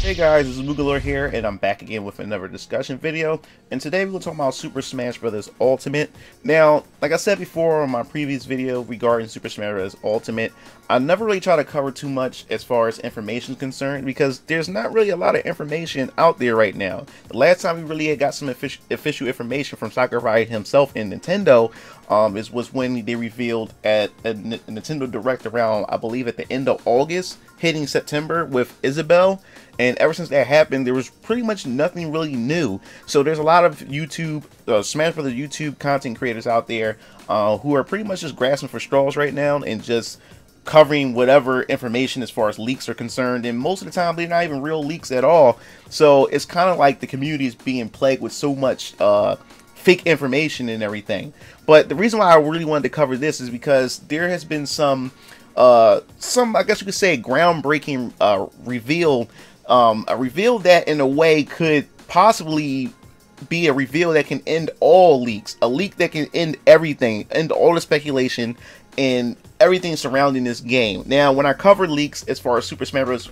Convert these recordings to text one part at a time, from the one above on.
Hey guys, this is Mugalore here, and I'm back again with another discussion video. And today we're going to talk about Super Smash Bros. Ultimate. Now, like I said before on my previous video regarding Super Smash Bros. Ultimate, I never really try to cover too much as far as information is concerned because there's not really a lot of information out there right now. The last time we really got some official information from Sakurai himself in Nintendo was when they revealed at a Nintendo Direct around, I believe, at the end of August, hitting September with Isabelle. And ever since that happened, there was pretty much nothing really new. So there's a lot of YouTube, Smash Bros. YouTube content creators out there who are pretty much just grasping for straws right now and just covering whatever information as far as leaks are concerned. And most of the time, they're not even real leaks at all. So it's kind of like the community is being plagued with so much fake information and everything. But the reason why I really wanted to cover this is because there has been some I guess you could say, groundbreaking reveal. A reveal that in a way could possibly be a reveal that can end all leaks. A leak that can end everything, end all the speculation and everything surrounding this game. Now, when I cover leaks as far as Super Smash Bros.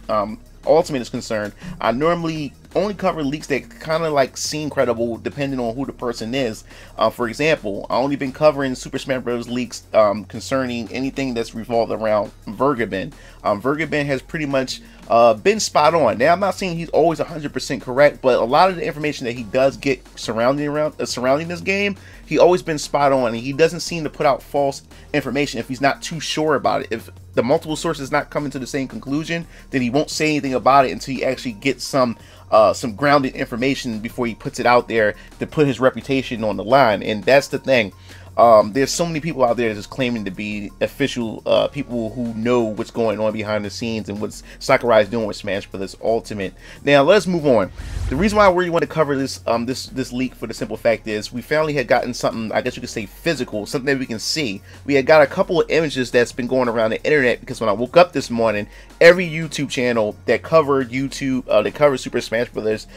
Ultimate is concerned, I normally only cover leaks that kind of like seem credible depending on who the person is. For example, I only been covering Super Smash Bros. Leaks concerning anything that's revolved around Vergaben. Vergaben has pretty much been spot on. Now, I'm not saying he's always 100% correct, but a lot of the information that he does get surrounding this game, he always been spot on, and he doesn't seem to put out false information if he's not too sure about it. If the multiple sources not coming to the same conclusion, then he won't say anything about it until he actually gets some grounded information before he puts it out there to put his reputation on the line. And that's the thing. There's so many people out there that's claiming to be official people who know what's going on behind the scenes and what Sakurai is doing with Smash Bros. Ultimate. Now let's move on. The reason why I really want to cover this this leak for the simple fact is we finally had gotten something, I guess you could say physical, something that we can see. We had got a couple of images that's been going around the internet because when I woke up this morning, every YouTube channel that covered Super Smash Bros.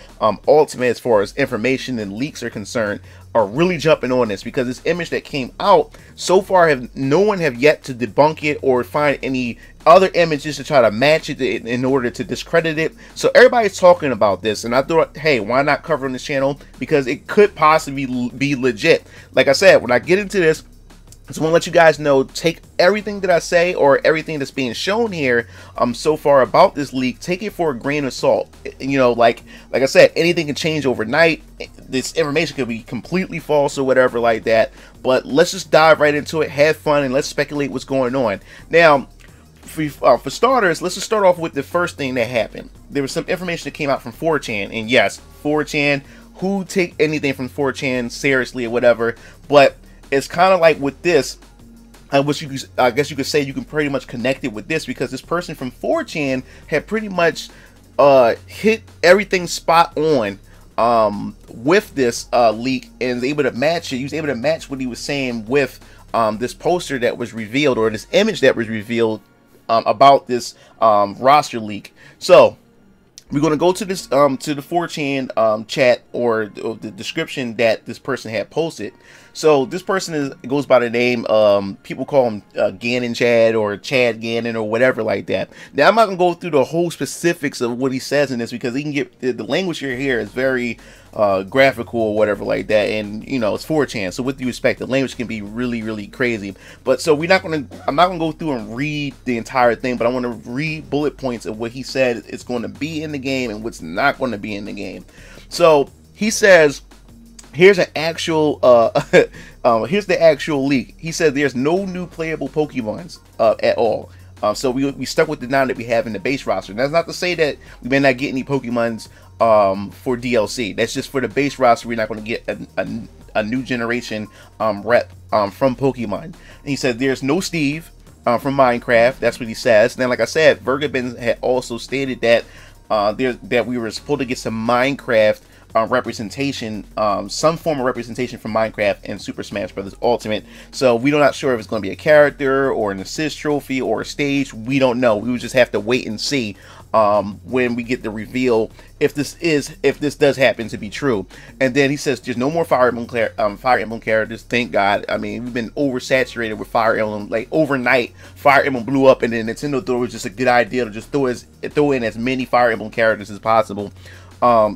Ultimate as far as information and leaks are concerned are really jumping on this, because this image that came out so far, no one have yet to debunk it or find any other images to try to match it in order to discredit it. So everybody's talking about this, and I thought, hey, why not cover on this channel, because it could possibly be legit. Like I said, when I get into this, I just want to let you guys know, take everything that I say or everything that's being shown here so far about this leak, take it for a grain of salt. You know, like I said, anything can change overnight. This information could be completely false or whatever like that. But let's just dive right into it, have fun, and let's speculate what's going on. Now, for starters, let's just start off with the first thing that happened. There was some information that came out from 4chan, and yes, 4chan, who take anything from 4chan seriously or whatever, but it's kind of like with this, I guess you could say you can pretty much connect it with this, because this person from 4chan had pretty much hit everything spot on with this leak, and was able to match it. He was able to match what he was saying with this poster that was revealed, or this image that was revealed about this roster leak. So we're going to go to this to the 4chan chat or the description that this person had posted. So this person goes by the name, people call him Ganon Chad or Chad Ganon or whatever like that. Now, I'm not going to go through the whole specifics of what he says in this, because he can get the language here is very graphical or whatever like that, and you know, it's 4chan, so with due respect, the language can be really crazy. But so I'm not going to go through and read the entire thing, but I want to read bullet points of what he said it's going to be in the game and what's not going to be in the game. So he says, here's an actual here's the actual leak. He said there's no new playable Pokemons at all. So we stuck with the 9 that we have in the base roster. And that's not to say that we may not get any Pokemons for DLC. That's just for the base roster. We're not going to get a new generation rep from Pokemon. And he said there's no Steve from Minecraft. That's what he says. Now, like I said, Vergaben had also stated that that we were supposed to get some Minecraft representation, some form of representation from Minecraft and Super Smash Bros. Ultimate. So we're not sure if it's going to be a character or an assist trophy or a stage. We don't know. We would just have to wait and see when we get the reveal, if this does happen to be true. And then he says there's no more Fire Emblem characters, thank God. I mean, we've been oversaturated with Fire Emblem. Like overnight, Fire Emblem blew up, and then Nintendo thought it was just a good idea to just throw in as many Fire Emblem characters as possible,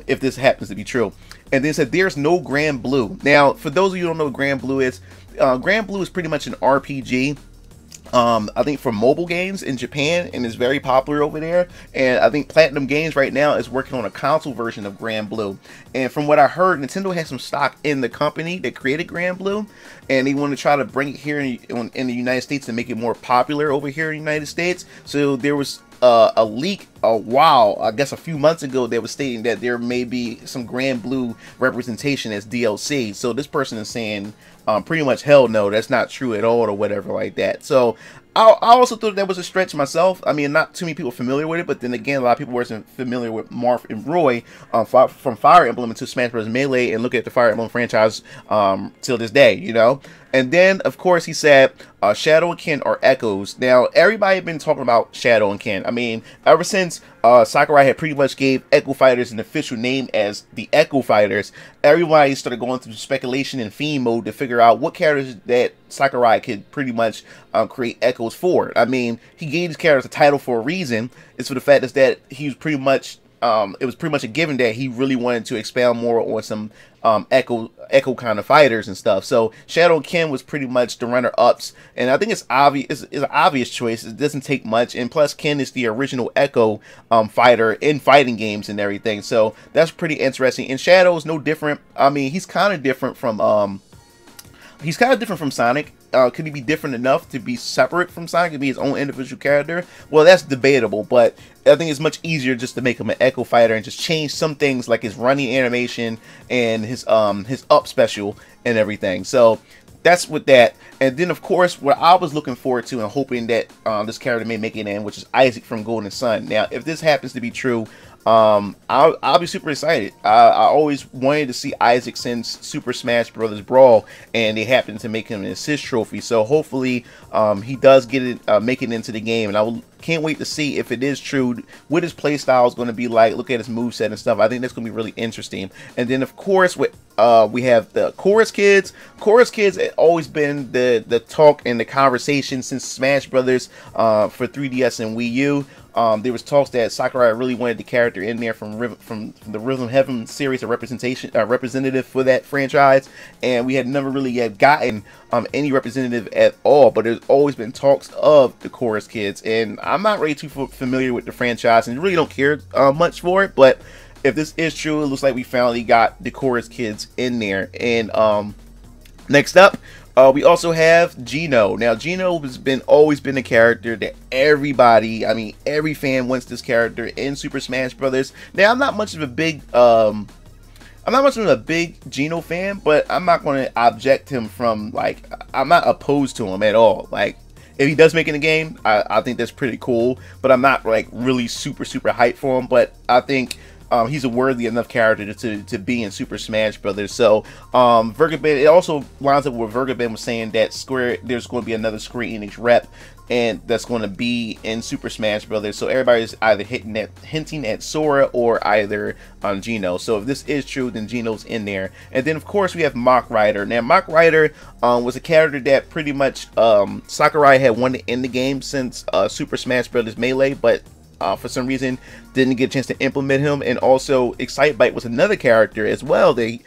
if this happens to be true. And then said there's no Grand Blue. Now, for those of you who don't know what Grand Blue is pretty much an RPG. I think for mobile games in Japan, and is very popular over there. And I think Platinum Games right now is working on a console version of Grand Blue. And from what I heard, Nintendo has some stock in the company that created Grand Blue, and they want to try to bring it here in the United States to make it more popular over here in the United States. So there was a leak I guess a few months ago, that was stating that there may be some Grand Blue representation as DLC. So this person is saying pretty much hell no, that's not true at all, or whatever like that. So I also thought that was a stretch myself. I mean, not too many people familiar with it, but then again, a lot of people weren't familiar with Marth and Roy from Fire Emblem into Smash Bros. Melee, and look at the Fire Emblem franchise till this day, you know. And then, of course, he said Shadow and Ken are echoes. Now, everybody had been talking about Shadow and Ken. I mean, ever since Sakurai had pretty much gave Echo Fighters an official name as the Echo Fighters, everybody started going through speculation and fiend mode to figure out what characters that Sakurai could pretty much create echoes for. I mean, he gave these characters a title for a reason. It's for the fact is that he was pretty much it was pretty much a given that he really wanted to expound more on some echo kind of fighters and stuff. So Shadow and Ken was pretty much the runner-ups, and I think it's obvious. It's an obvious choice. It doesn't take much, and plus Ken is the original Echo fighter in fighting games and everything. So that's pretty interesting. And Shadow is no different. I mean, he's kind of different from Sonic. Could he be different enough to be separate from Sonic and be his own individual character? Well, that's debatable, but I think it's much easier just to make him an Echo fighter and just change some things like his running animation and his up special and everything. So that's with that. And then, of course, what I was looking forward to and hoping that this character may make it in, which is Isaac from Golden Sun. Now, if this happens to be true, I'll be super excited. I always wanted to see Isaac since Super Smash Bros. Brawl, and they happened to make him an assist trophy. So hopefully, he does get it, make it into the game, and can't wait to see if it is true what his playstyle is going to be like. Look at his moveset and stuff. I think that's going to be really interesting. And then, of course, we have the Chorus Kids. Chorus Kids had always been the talk and the conversation since Smash Brothers for 3DS and Wii U. There was talks that Sakurai really wanted the character in there from the Rhythm Heaven series, a representative for that franchise, and we had never really yet gotten any representative at all. But there's always been talks of the Chorus Kids, and I'm not really too familiar with the franchise and really don't care much for it. But if this is true, it looks like we finally got the Chorus Kids in there. And next up, we also have Geno. Now, Geno has always been a character that everybody, I mean, every fan wants this character in Super Smash Brothers. Now, I'm not much of a big Geno fan, but I'm not going to object him from, like, I'm not opposed to him at all. Like, if he does make it in the game, I think that's pretty cool, but I'm not, like, really super hyped for him. But I think he's a worthy enough character to be in Super Smash Brothers. So Vergaben, it also lines up with Vergaben was saying that there's going to be another Square Enix rep, and that's going to be in Super Smash Brothers. So everybody's either hinting at Sora or either Geno. So if this is true, then Geno's in there. And then, of course, we have Mach Rider. Now, Mach Rider was a character that pretty much Sakurai had wanted in the game since Super Smash Brothers Melee, but for some reason didn't get a chance to implement him. And also Excitebike was another character as well that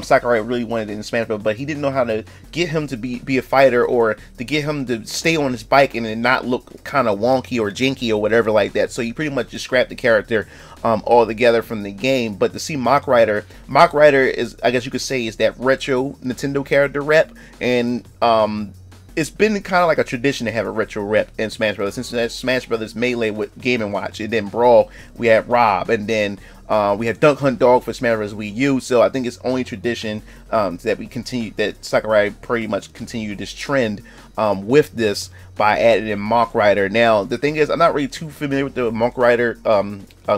Sakurai really wanted in Smash Bros, but he didn't know how to get him to be a fighter, or to get him to stay on his bike and then not look kind of wonky or janky or whatever like that. So he pretty much just scrapped the character altogether from the game. But to see Mach Rider is, I guess you could say, is that retro Nintendo character rep, and it's been kind of like a tradition to have a retro rep in Smash Brothers since that Smash Brothers Melee with Game & Watch, and then Brawl we had Rob, and then we had Duck Hunt Dog for Smash Bros. Wii U. So I think it's only tradition that Sakurai pretty much continued this trend with this by adding in Mach Rider. Now the thing is, I'm not really too familiar with the Mach Rider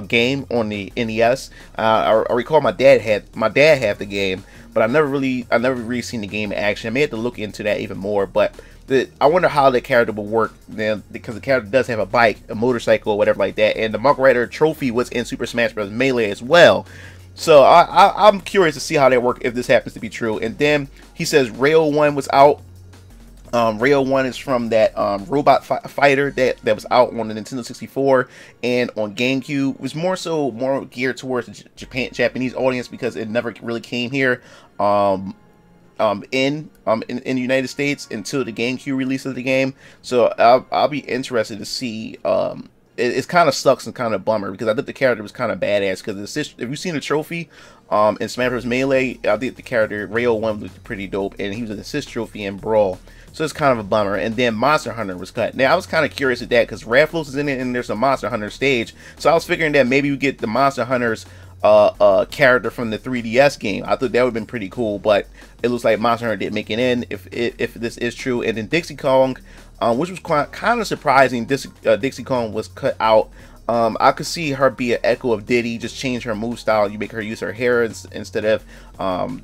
game on the NES. I recall my dad had the game, but I never really seen the game in action. I may have to look into that even more. But I wonder how the character will work then, because the character does have a bike, a motorcycle, or whatever like that, and the Mark Ryder trophy was in Super Smash Bros. Melee as well. So I'm curious to see how they work if this happens to be true. And then he says Rayo 1 was out. Rayo 1 is from that robot fighter that was out on the Nintendo 64 and on GameCube. It was more geared towards the Japanese audience because it never really came here in the United States until the GameCube release of the game. So I'll be interested to see. It kind of sucks and kind of bummer because I think the character was kind of badass. Because if you've seen the trophy in Smash Bros. Melee, I think the character Rayo 1 looked pretty dope, and he was an assist trophy in Brawl. So it's kind of a bummer. And then Monster Hunter was cut. Now I was kind of curious at that because Rathalos is in it, and there's a Monster Hunter stage. So I was figuring that maybe we get the Monster Hunter's character from the 3DS game. I thought that would have been pretty cool, but it looks like Monster Hunter didn't make it in. If this is true, and then Dixie Kong. Which was kind of surprising. Dixie Kong was cut out. I could see her be an echo of Diddy, just change her move style. You make her use her hair instead of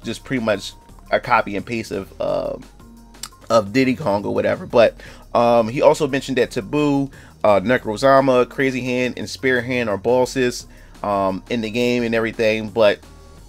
just pretty much a copy and paste of Diddy Kong or whatever. But he also mentioned that Taboo, Necrozama, Crazy Hand, and Spear Hand are bosses in the game and everything. But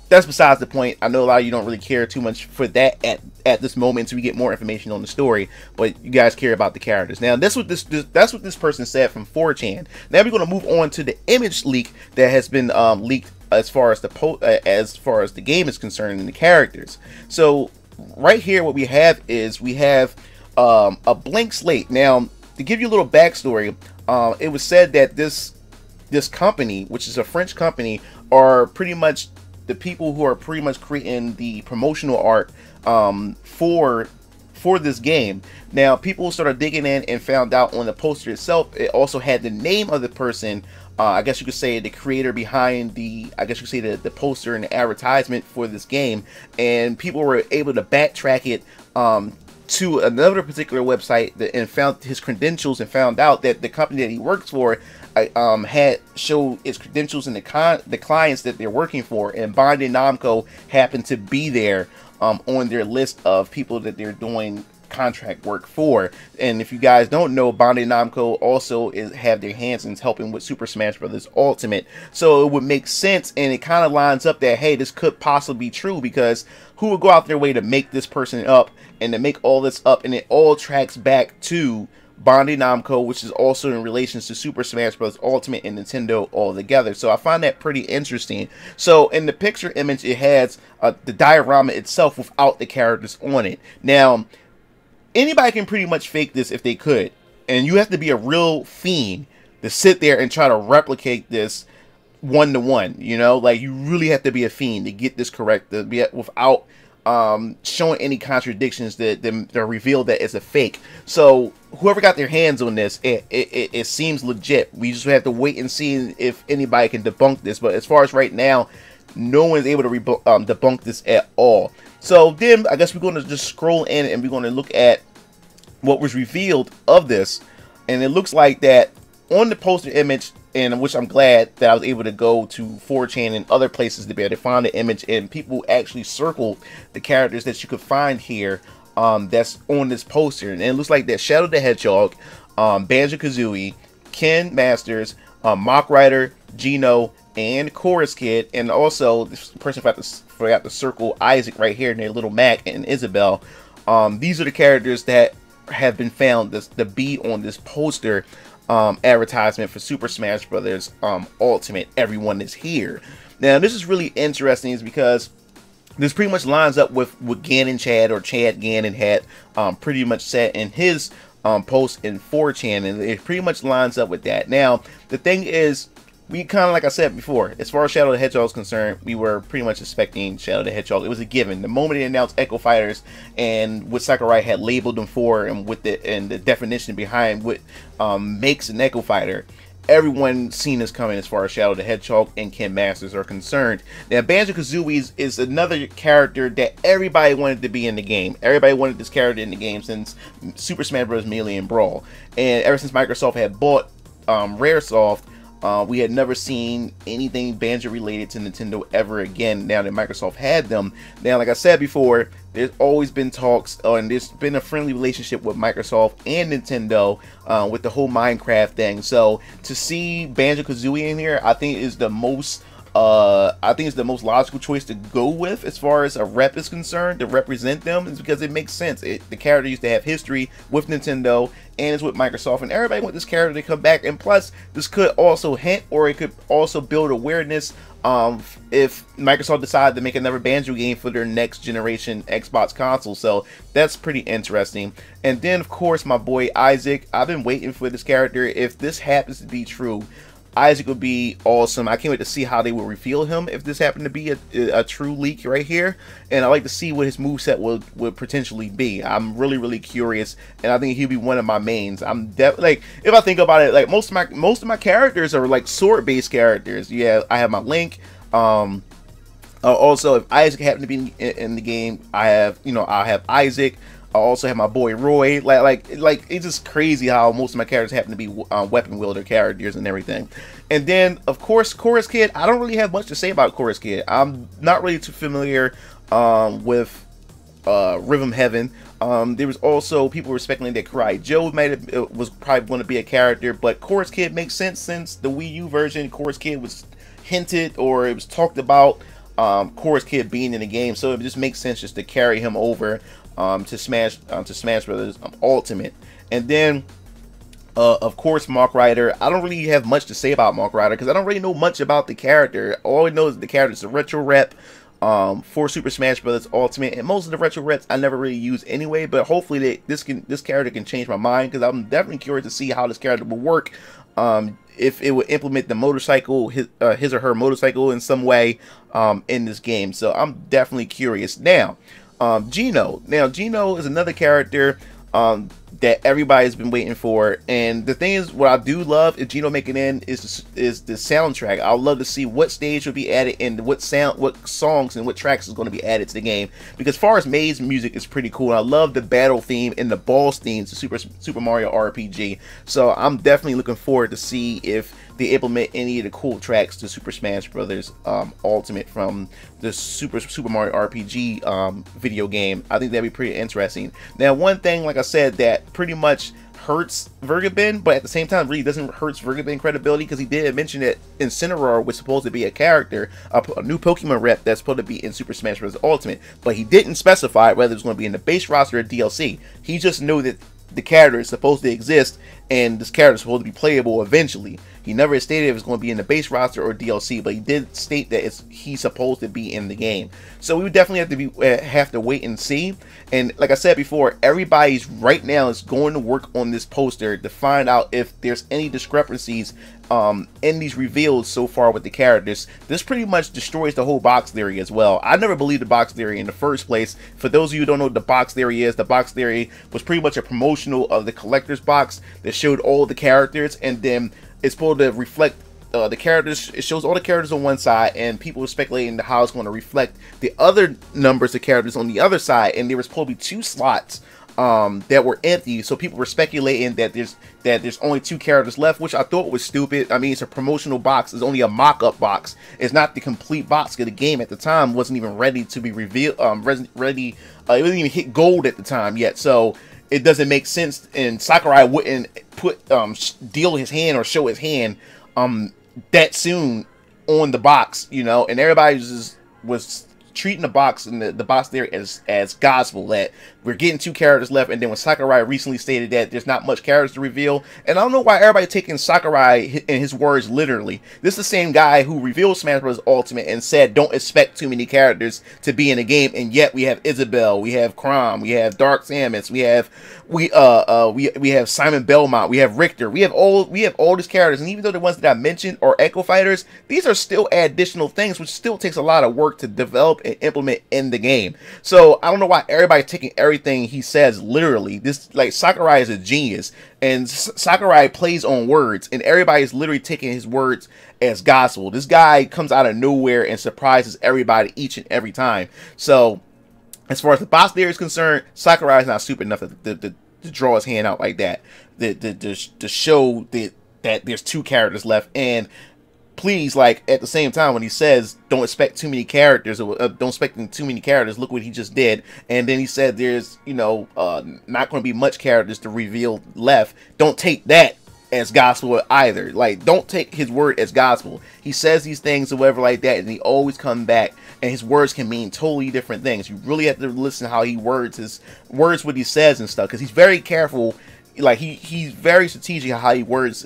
that's besides the point. I know a lot of you don't really care too much for that at this moment until we get more information on the story, but you guys care about the characters. Now that's what this person said from 4chan. Now we're going to move on to the image leak that has been leaked as far as the game is concerned and the characters. So right here what we have is a blank slate. Now to give you a little backstory, it was said that this company, which is a French company, are pretty much the people who are pretty much creating the promotional art for this game. Now people started digging in and found out on the poster itself it also had the name of the person, I guess you could say the creator behind the poster and the advertisement for this game, and people were able to backtrack it to another particular website and found his credentials and found out that the company that he works for had showed its credentials and the clients that they're working for, and Bandai Namco happened to be there on their list of people that they're doing contract work for. And if you guys don't know, Bandai Namco also have their hands in helping with Super Smash Bros. Ultimate. So it would make sense, and it kind of lines up that, hey, this could possibly be true, because who would go out their way to make this person up and to make all this up, and it all tracks back to Bandai Namco, which is also in relations to Super Smash Bros. Ultimate and Nintendo all together. So I find that pretty interesting. So in the picture image, it has the diorama itself without the characters on it. Now, anybody can pretty much fake this if they could, and you have to be a real fiend to sit there and try to replicate this one-to-one. You know, like, you really have to be a fiend to get this correct, to be without showing any contradictions that reveal that it's a fake. So whoever got their hands on this, it seems legit. We just have to wait and see if anybody can debunk this. But as far as right now, no one's able to debunk this at all. So then I guess we're going to just scroll in and we're going to look at what was revealed of this. And it looks like that on the poster image, and which I'm glad that I was able to go to 4chan and other places to be able to find the image, and people actually circled the characters that you could find here that's on this poster. And it looks like that Shadow the Hedgehog, Banjo-Kazooie, Ken Masters, Mark Ryder, Geno, and Chorus Kid, and also this person forgot to circle Isaac right here near Little Mac and Isabelle. These are the characters that have been found to be on this poster advertisement for Super Smash Bros. Ultimate. Everyone is here. Now this is really interesting, is because this pretty much lines up with what Ganon Chad, or Chad Ganon, had pretty much said in his post in 4chan, and it pretty much lines up with that. Now the thing is, we kind of, like I said before, as far as Shadow the Hedgehog is concerned, we were pretty much expecting Shadow the Hedgehog. It was a given. The moment they announced Echo Fighters and what Sakurai had labeled them for, and with the definition behind what makes an Echo Fighter, everyone seen this coming as far as Shadow the Hedgehog and Ken Masters are concerned. Now Banjo-Kazooie is another character that everybody wanted to be in the game. Everybody wanted this character in the game since Super Smash Bros. Melee and Brawl. And ever since Microsoft had bought Raresoft, We had never seen anything Banjo related to Nintendo ever again now that Microsoft had them. Now, like I said before, there's always been talks, and there's been a friendly relationship with Microsoft and Nintendo with the whole Minecraft thing. So to see Banjo-Kazooie in here, I think is the most logical choice to go with as far as a rep is concerned, to represent them, is because it makes sense. The character used to have history with Nintendo and is with Microsoft, and everybody wants this character to come back. And plus, this could also hint, or it could also build awareness if Microsoft decided to make another Banjo game for their next generation Xbox console. So that's pretty interesting. And then, of course, my boy Isaac. I've been waiting for this character. If this happens to be true, Isaac would be awesome. I can't wait to see how they will reveal him if this happened to be a true leak right here. And I'd like to see what his moveset would potentially be. I'm really curious, and I think he'll be one of my mains. I'm definitely, like, if I think about it, like most of my characters are like sword-based characters. Yeah, I have my Link. Also, if Isaac happened to be in the game, I have Isaac. I also have my boy Roy. Like it's just crazy how most of my characters happen to be weapon wielder characters and everything. And then, of course, Chorus Kid. I don't really have much to say about Chorus Kid. I'm not really too familiar with Rhythm Heaven. There was also people were speculating that Karai Joe was probably going to be a character, but Chorus Kid makes sense since the Wii U version. Chorus Kid was hinted, or it was talked about, Chorus Kid being in the game, so it just makes sense just to carry him over to Smash Brothers Ultimate. And then of course, Mark Ryder. I don't really have much to say about Mark Ryder because I don't really know much about the character. All I know is the character is a retro rep for Super Smash Bros. Ultimate, and most of the retro reps I never really use anyway. But hopefully this character can change my mind, because I'm definitely curious to see how this character will work. If it would implement the motorcycle, his or her motorcycle in some way in this game. So I'm definitely curious. Now, Geno. Now, Geno is another character that everybody's been waiting for, and the thing is, what I do love if Geno making in is the soundtrack. I'd love to see what stage will be added and what songs and what tracks is going to be added to the game, because as far as May's music is pretty cool. I love the battle theme and the boss themes to Super Mario RPG, so I'm definitely looking forward to see if they implement any of the cool tracks to Super Smash Bros. Ultimate from the Super Mario RPG video game. I think that'd be pretty interesting. Now, one thing, like I said, that pretty much hurts Vergabin, but at the same time really doesn't hurt Vergabin credibility, because he did mention that Incineroar was supposed to be a character, a new Pokemon rep that's supposed to be in Super Smash Bros. Ultimate, but he didn't specify whether it's going to be in the base roster or DLC. He just knew that the character is supposed to exist, and this character is supposed to be playable eventually. He never stated if it's going to be in the base roster or DLC, but he did state that he's supposed to be in the game. So we would definitely have to wait and see. And like I said before, everybody's right now is going to work on this poster to find out if there's any discrepancies in these reveals so far with the characters. This pretty much destroys the whole box theory as well. I never believed the box theory in the first place. For those of you who don't know what the box theory is, the box theory was pretty much a promotional of the collector's box that showed all the characters, and then it's supposed to reflect the characters. It shows all the characters on one side, and people were speculating how it's going to reflect the other numbers of characters on the other side, and there was supposed to be 2 slots that were empty, so people were speculating that there's only 2 characters left, which I thought was stupid. I mean, it's a promotional box. It's only a mock-up box. It's not the complete box, because the game at the time wasn't even ready to be revealed. It wasn't even hit gold at the time yet, so it doesn't make sense. And Sakurai wouldn't put deal his hand or show his hand that soon on the box, you know. And everybody was treating the box and the box there as gospel, that we're getting 2 characters left. And then when Sakurai recently stated that there's not much characters to reveal, and I don't know why everybody taking Sakurai and his words literally. This is the same guy who revealed Smash Bros. Ultimate and said don't expect too many characters to be in the game, and yet we have Isabelle, we have Chrom, we have Dark Samus, we have Simon Belmont, we have Richter, we have all these characters. And even though the ones that I mentioned are Echo Fighters, these are still additional things, which still takes a lot of work to develop and implement in the game. So I don't know why everybody's taking everything he says literally. This, like, Sakurai is a genius, and Sakurai plays on words, and everybody's literally taking his words as gospel. This guy comes out of nowhere and surprises everybody each and every time. So as far as the box theory is concerned, Sakurai is not stupid enough to draw his hand out like that, to show that that there's 2 characters left. And please, like, at the same time, when he says don't expect too many characters, or don't expect too many characters, look what he just did. And then he said there's, you know, not going to be much characters to reveal left. Don't take that as gospel either. Like, don't take his word as gospel. He says these things or whatever like that, and he always come back, and his words can mean totally different things. You really have to listen to how he words his words, what he says and stuff, because he's very careful. Like, he's very strategic how he words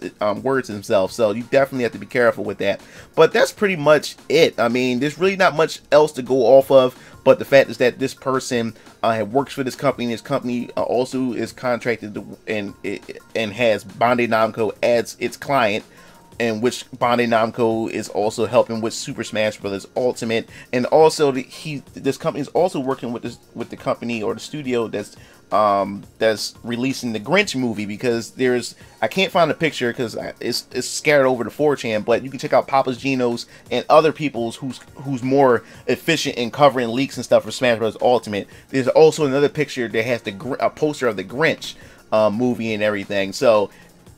himself, so you definitely have to be careful with that. But that's pretty much it. I mean, there's really not much else to go off of, but the fact is that this person works for this company, and this company also is contracted to, and has Bandai Namco as its client, in which Bandai Namco is also helping with Super Smash Bros. Ultimate. And also this company is also working with the company or the studio that's releasing the Grinch movie, because I can't find a picture because it's scattered over to 4chan, but you can check out Papa's Geno's and other people's who's more efficient in covering leaks and stuff for Smash Bros. Ultimate. There's also another picture that has a poster of the Grinch movie and everything. So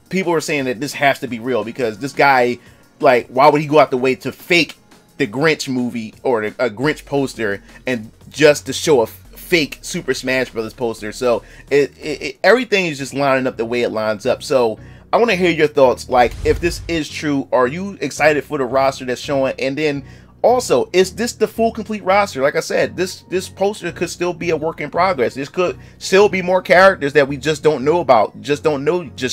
people are saying that this has to be real, because this guy, like, why would he go out the way to fake the Grinch movie or a Grinch poster and just to show a fake Super Smash Bros. Poster? So everything is just lining up the way it lines up. So I want to hear your thoughts. Like, if this is true, are you excited for the roster that's showing? And then also, is this the full complete roster? Like I said, this poster could still be a work in progress. This could still be more characters that we just don't know about, just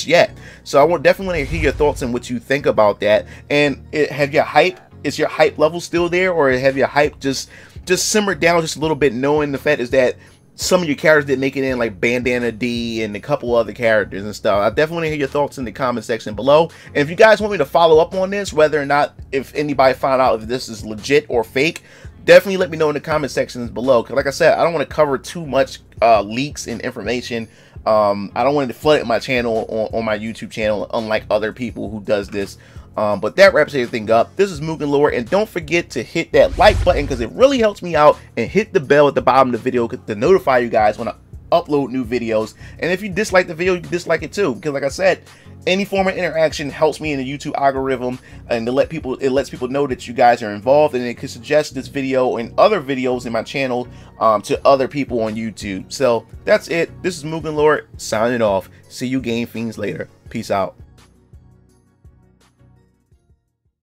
yet. So I definitely want to hear your thoughts and what you think about that. And is your hype level still there, or have your hype just simmered down just a little bit, knowing the fact is that some of your characters didn't make it in, like Bandana D and a couple other characters and stuff? I definitely want to hear your thoughts in the comment section below. And if you guys want me to follow up on this, whether or not if anybody found out if this is legit or fake, definitely let me know in the comment sections below. Because like I said, I don't want to cover too much leaks and information. I don't want to flood my channel on my YouTube channel, unlike other people who does this. But that wraps everything up. This is Mugen Lord, and don't forget to hit that like button because it really helps me out, and hit the bell at the bottom of the video to notify you guys when I upload new videos. And if you dislike the video, you can dislike it too, because like I said, any form of interaction helps me in the YouTube algorithm, and it lets people know that you guys are involved, and it could suggest this video and other videos in my channel to other people on YouTube. So that's it. This is Mugen Lord signing off. See you Game Fiends later. Peace out.